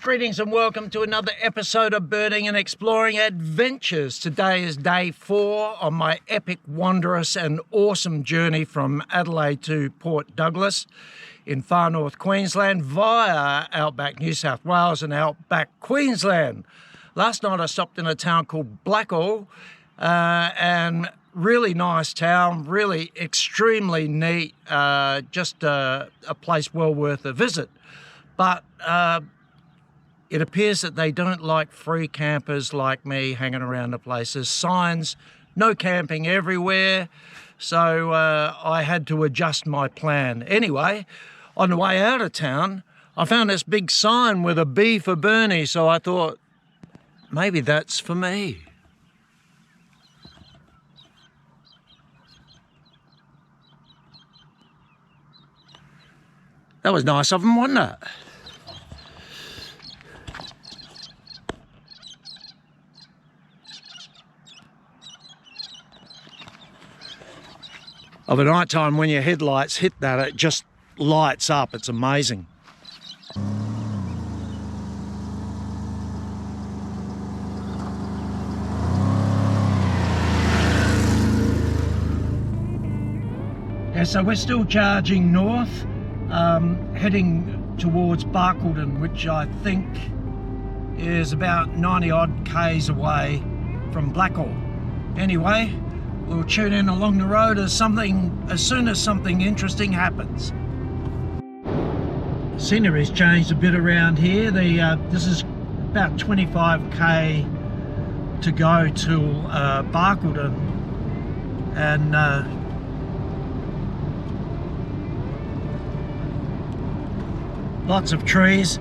Greetings and welcome to another episode of Birding and Exploring Adventures. Today is day 4 on my epic, wondrous and awesome journey from Adelaide to Port Douglas in far north Queensland via Outback, New South Wales and Outback, Queensland. Last night I stopped in a town called Blackall, and really nice town, really extremely neat, just a place well worth a visit. But it appears that they don't like free campers like me hanging around the places. Signs, no camping everywhere. So I had to adjust my plan. Anyway, on the way out of town, I found this big sign with a B for Bernie. So I thought, maybe that's for me. That was nice of them, wasn't it? Of a night time when your headlights hit that, it just lights up. It's amazing. Yeah, so we're still charging north, heading towards Blackall, which I think is about 90 odd k's away from Blackall. Anyway, we'll tune in along the road as soon as something interesting happens. Scenery's changed a bit around here. This is about 25k to go to Blackall, and lots of trees.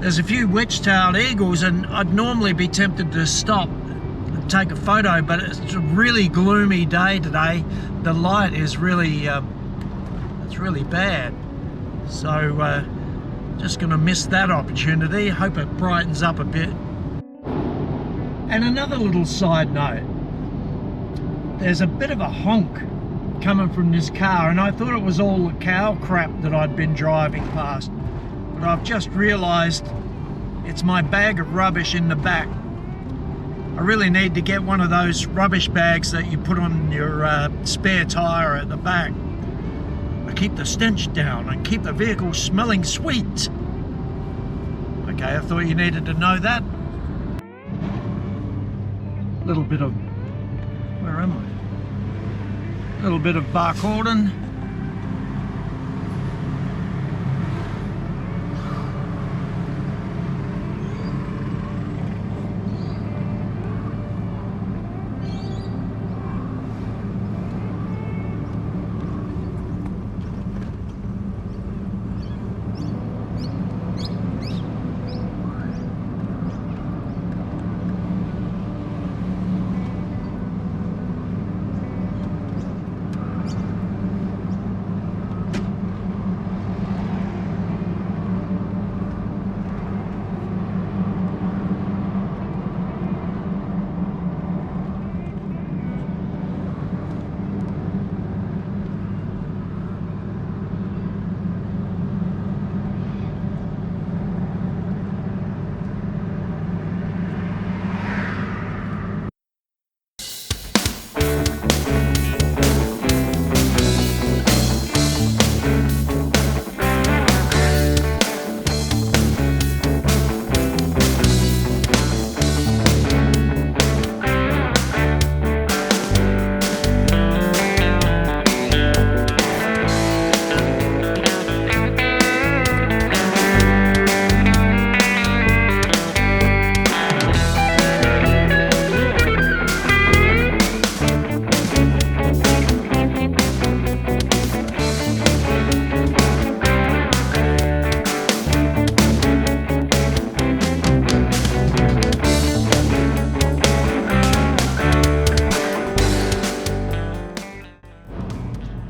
There's a few wedge-tailed eagles, and I'd normally be tempted to stop and take a photo, but it's a really gloomy day today. The light is really it's really bad, so just gonna miss that opportunity. Hope it brightens up a bit. And another little side note, there's a bit of a honk coming from this car, and I thought it was all the cow crap that I'd been driving past, but I've just realized it's my bag of rubbish in the back. I really need to get one of those rubbish bags that you put on your spare tyre at the back. I keep the stench down and keep the vehicle smelling sweet. Okay, I thought you needed to know that. Little bit of, where am I? Little bit of Blackall.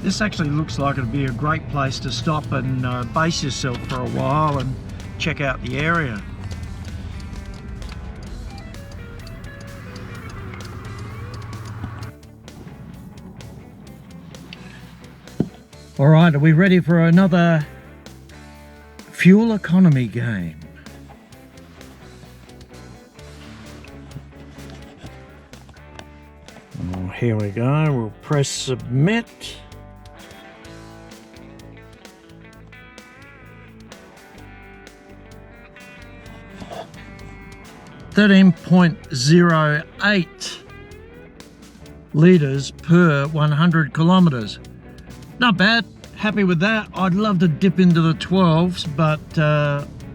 This actually looks like it'd be a great place to stop and base yourself for a while and check out the area. All right, are we ready for another fuel economy game? Here we go, we'll press submit. .08 litres per 100 kilometres. Not bad, happy with that. I'd love to dip into the 12s, but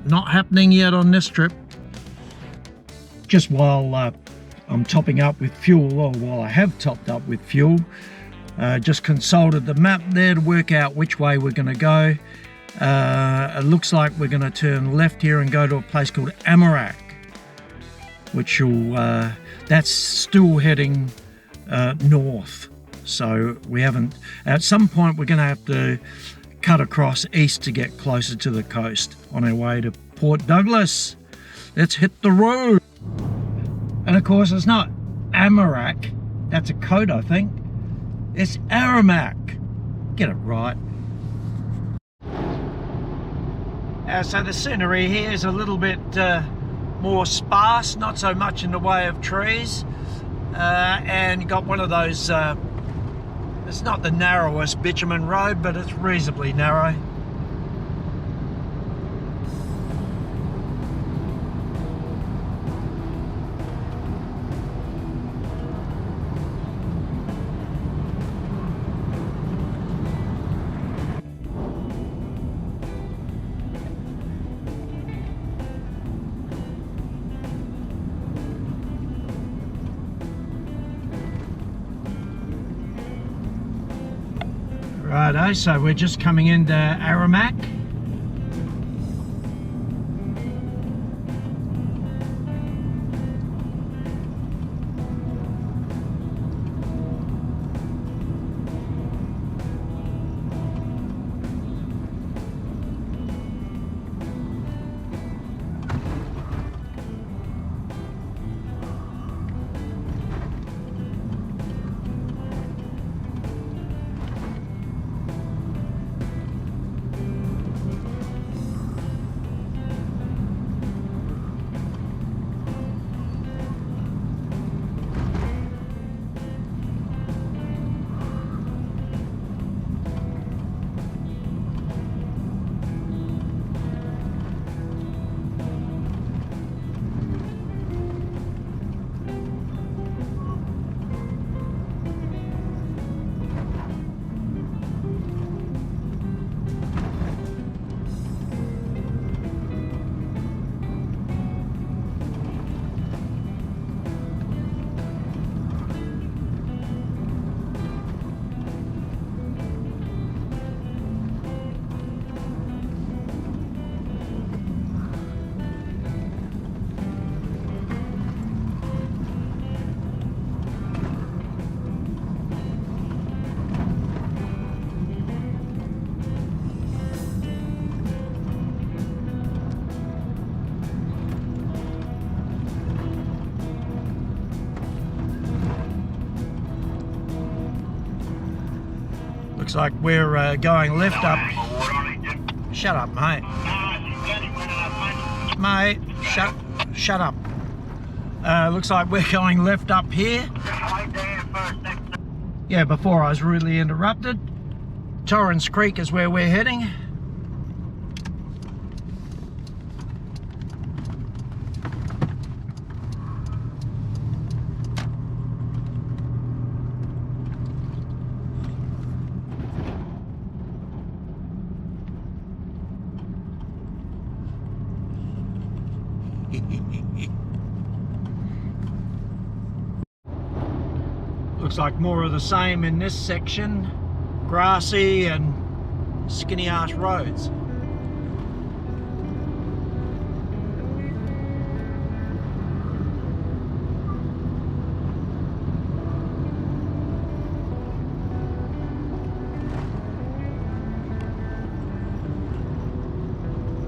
not happening yet on this trip. Just while I'm topping up with fuel, or while I have topped up with fuel, just consulted the map there to work out which way we're going to go. It looks like we're going to turn left here and go to a place called Outback, which will that's still heading north. So we haven't, at some point we're going to have to cut across east to get closer to the coast on our way to Port Douglas. Let's hit the road. And of course it's not Amarak, that's a code I think. It's Aramac. Get it right. So the scenery here is a little bit more sparse, not so much in the way of trees, and got one of those, it's not the narrowest bitumen road, but it's reasonably narrow. Righto, so we're just coming into Aramac. Looks like we're going left up. Shut up, mate. Mate, shut up. Looks like we're going left up here. Yeah, before I was rudely interrupted. Torrens Creek is where we're heading. Looks like more of the same in this section. Grassy and skinny ass roads.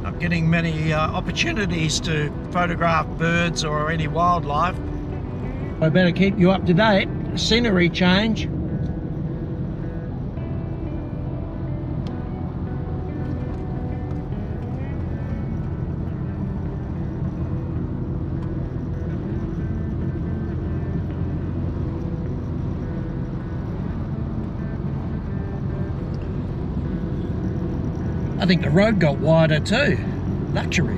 Not getting many opportunities to photograph birds or any wildlife. I better keep you up to date. Scenery change. I think the road got wider too. Luxury.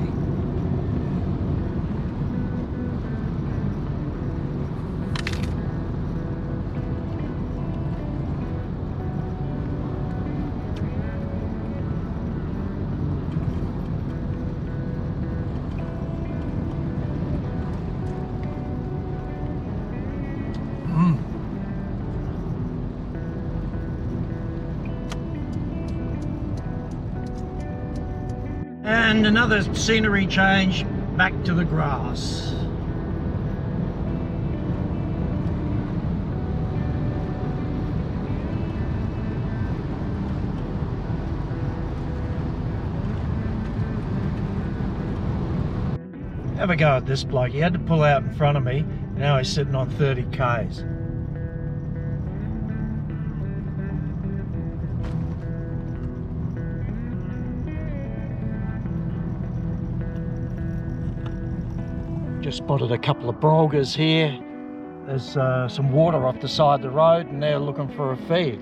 And another scenery change, back to the grass. Have a go at this bloke. He had to pull out in front of me. Now he's sitting on 30 k's. Just spotted a couple of brolgers here. There's some water off the side of the road and they're looking for a feed.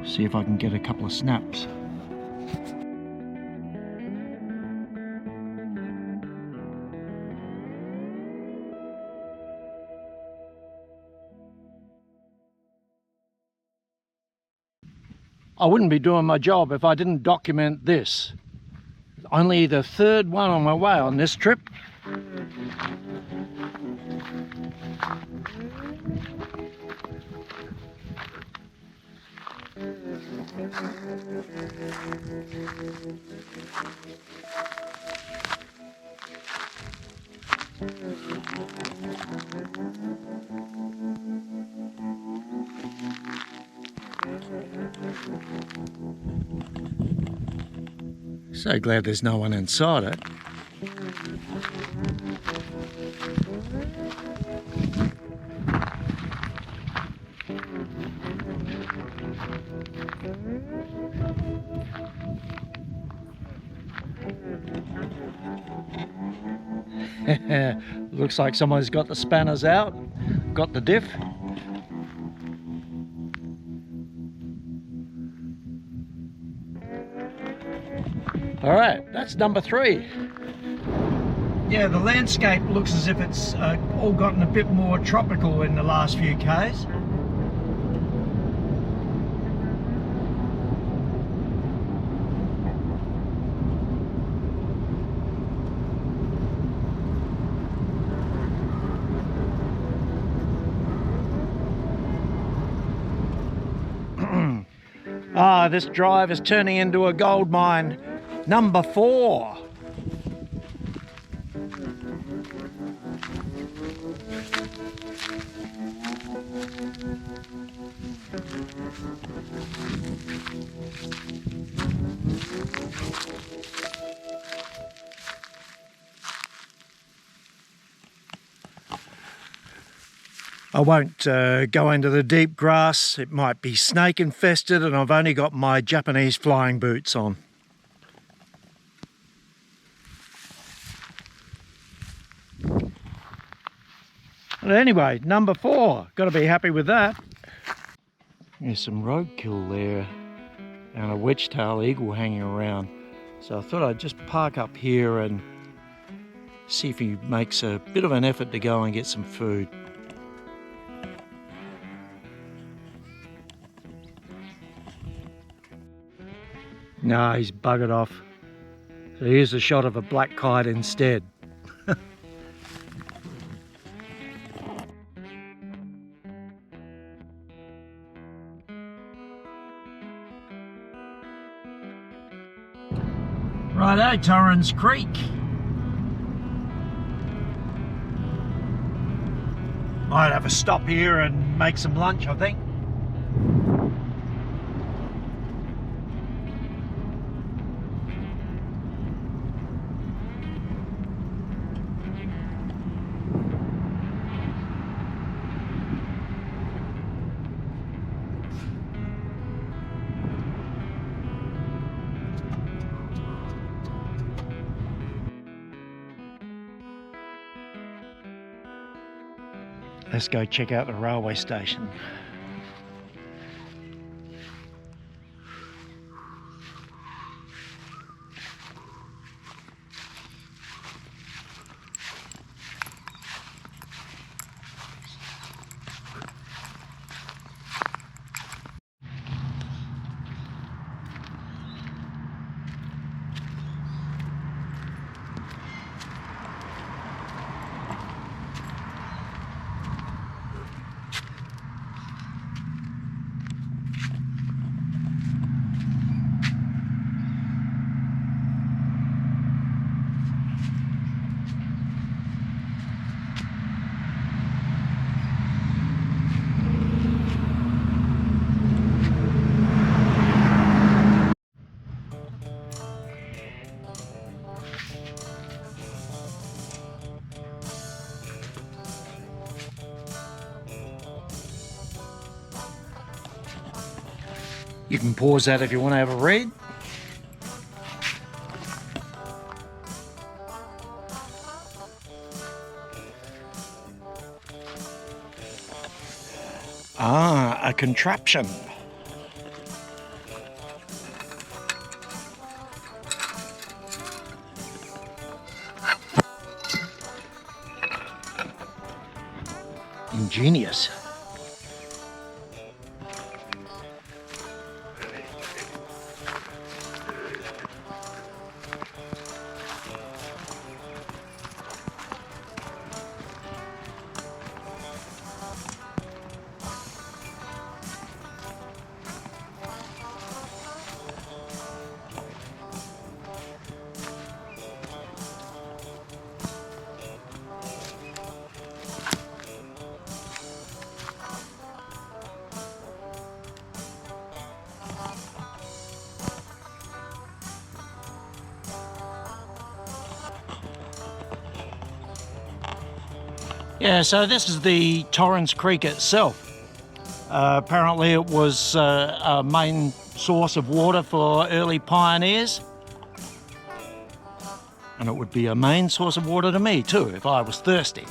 See if I can get a couple of snaps. I wouldn't be doing my job if I didn't document this. Only the third one on my way on this trip. So glad there's no one inside it. Looks like someone's got the spanners out, got the diff. All right, that's number 3. Yeah, the landscape looks as if it's all gotten a bit more tropical in the last few k's. This drive is turning into a gold mine. Number 4. I won't go into the deep grass. It might be snake infested and I've only got my Japanese flying boots on. But anyway, number 4, got to be happy with that. There's some roadkill there and a wedge-tailed eagle hanging around. So I thought I'd just park up here and see if he makes a bit of an effort to go and get some food. No, he's buggered off. So here's a shot of a black kite instead. Righto, Torrens Creek. Might have a stop here and make some lunch, I think. Let's go check out the railway station. You can pause that if you want to have a read. Ah, a contraption. Ingenious. Yeah, so this is the Torrens Creek itself. Apparently it was a main source of water for early pioneers. And it would be a main source of water to me too, if I was thirsty.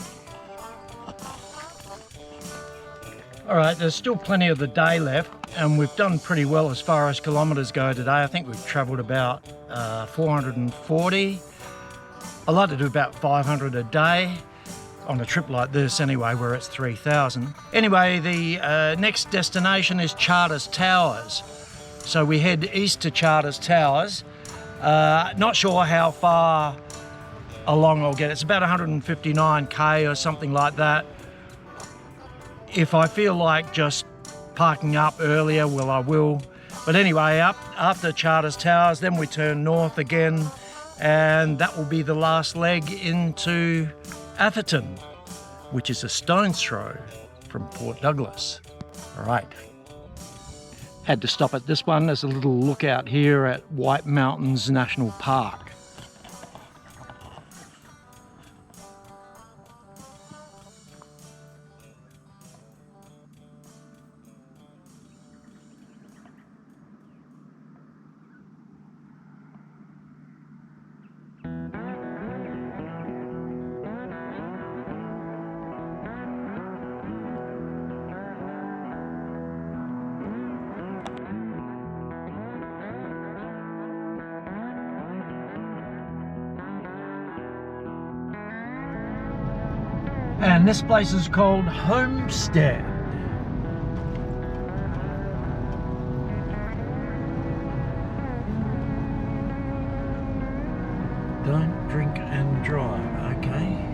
All right, there's still plenty of the day left, and we've done pretty well as far as kilometres go today. I think we've travelled about 440. I'd like to do about 500 a day. On a trip like this anyway, where it's 3,000. Anyway, the next destination is Charters Towers. So we head east to Charters Towers. Not sure how far along I'll get. It's about 159k or something like that. If I feel like just parking up earlier, well, I will. But anyway, up after Charters Towers, then we turn north again, and that will be the last leg into Atherton, which is a stone's throw from Port Douglas. All right. Had to stop at this one. There's a little lookout here at White Mountains National Park. And this place is called Homestead. Don't drink and drive, okay.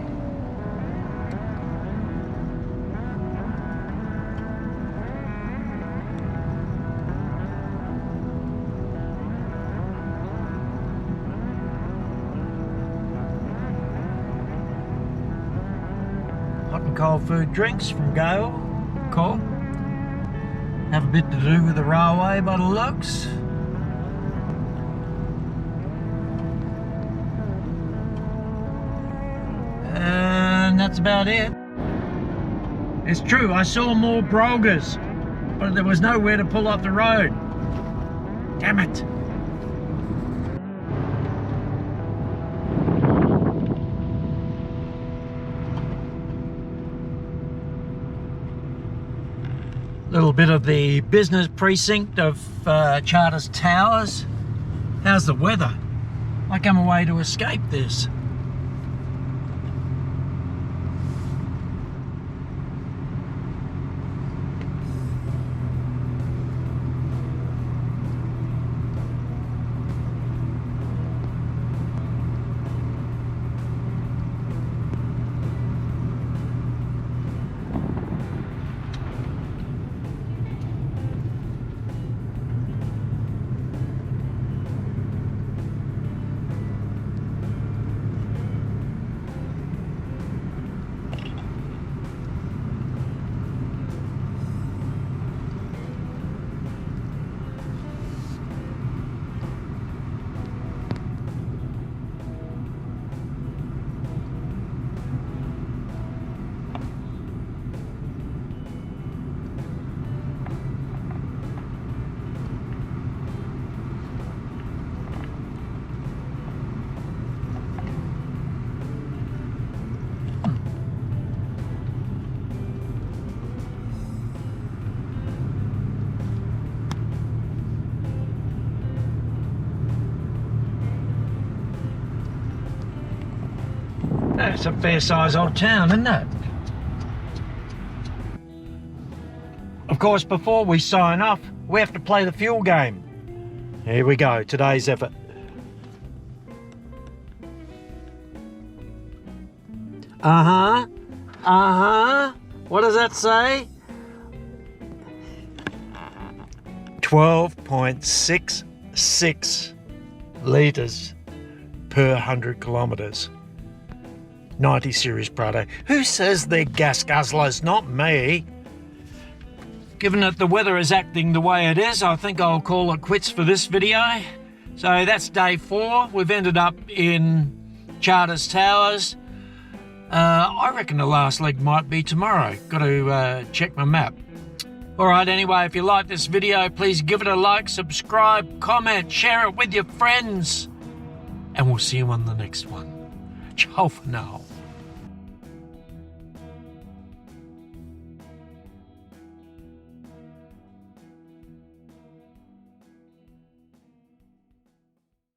Hot and cold food drinks from Gale. Cool. Have a bit to do with the railway by the looks. And that's about it. It's true, I saw more brogers, but there was nowhere to pull off the road. Damn it. Little bit of the business precinct of Charters Towers. How's the weather? I come away to escape this. It's a fair size old town, isn't it? Of course, before we sign off, we have to play the fuel game. Here we go, today's effort. What does that say? 12.66 litres per 100 kilometres. 90 Series Prado. Who says they're gas guzzlers? Not me. Given that the weather is acting the way it is, I think I'll call it quits for this video. So that's day 4. We've ended up in Charters Towers. I reckon the last leg might be tomorrow. Got to check my map. Alright, anyway, if you like this video, please give it a like, subscribe, comment, share it with your friends. And we'll see you on the next one. Ciao for now.